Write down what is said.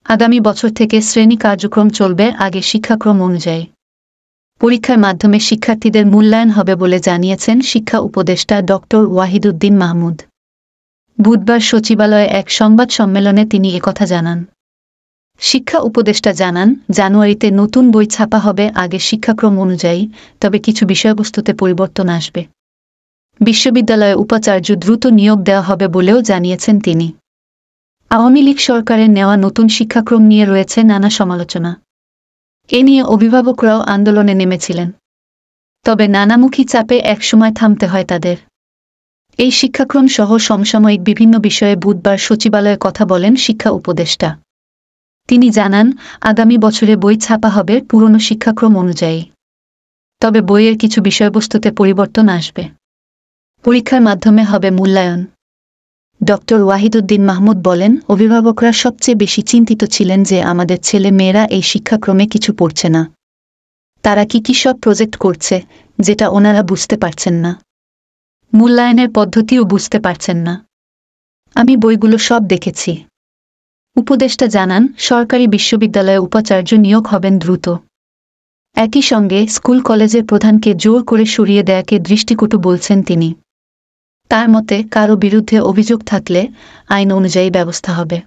আগামী বছর থেকে শ্রেণী কার্যক্রম চলবে আগে শিক্ষাক্রম অনুযায়ী। পরীক্ষার মাধ্যমে শিক্ষার্থীদের মূল্যায়ন হবে বলে জানিয়েছেন শিক্ষা উপদেষ্টা ডক্টর ওয়াহিদুদ্দিন মাহমুদ। বুধবার সচিবালয়ে এক সংবাদ সম্মেলনে তিনি একথা জানান। শিক্ষা উপদেষ্টা জানান, জানুয়ারিতে নতুন বই ছাপা হবে আগে শিক্ষাক্রম অনুযায়ী, তবে কিছু বিষয়বস্তুতে পরিবর্তন আসবে। বিশ্ববিদ্যালয়ে উপাচার্য দ্রুত নিয়োগ দেওয়া হবে বলেও জানিয়েছেন তিনি। আওয়ামী লীগ সরকারের নেওয়া নতুন শিক্ষাক্রম নিয়ে রয়েছে নানা সমালোচনা। এ নিয়ে অভিভাবকরাও আন্দোলনে নেমেছিলেন। তবে নানামুখী চাপে একসময় থামতে হয় তাদের। এই শিক্ষাক্রম সহ সমসাময়িক বিভিন্ন বিষয়ে বুধবার সচিবালয়ে কথা বলেন শিক্ষা উপদেষ্টা। তিনি জানান, আগামী বছরে বই ছাপা হবে পুরনো শিক্ষাক্রম অনুযায়ী, তবে বইয়ের কিছু বিষয়বস্তুতে পরিবর্তন আসবে। পরীক্ষার মাধ্যমে হবে মূল্যায়ন। ডক্টর ওয়াহিদুদ্দিন মাহমুদ বলেন, অভিভাবকরা সবচেয়ে বেশি চিন্তিত ছিলেন যে আমাদের ছেলে মেয়েরা এই শিক্ষাক্রমে কিছু পড়ছে না। তারা কি সব প্রজেক্ট করছে, যেটা ওনারা বুঝতে পারছেন না। মূল্যায়নের পদ্ধতিও বুঝতে পারছেন না। আমি বইগুলো সব দেখেছি। উপদেষ্টা জানান, সরকারি বিশ্ববিদ্যালয়ে উপাচার্য নিয়োগ হবেন দ্রুত। একই সঙ্গে স্কুল কলেজের প্রধানকে জোর করে সরিয়ে দেয়াকে দৃষ্টিকটু বলছেন তিনি। তার মতে, কারো বিরুদ্ধে অভিযোগ থাকলে আইন অনুযায়ী ব্যবস্থা হবে।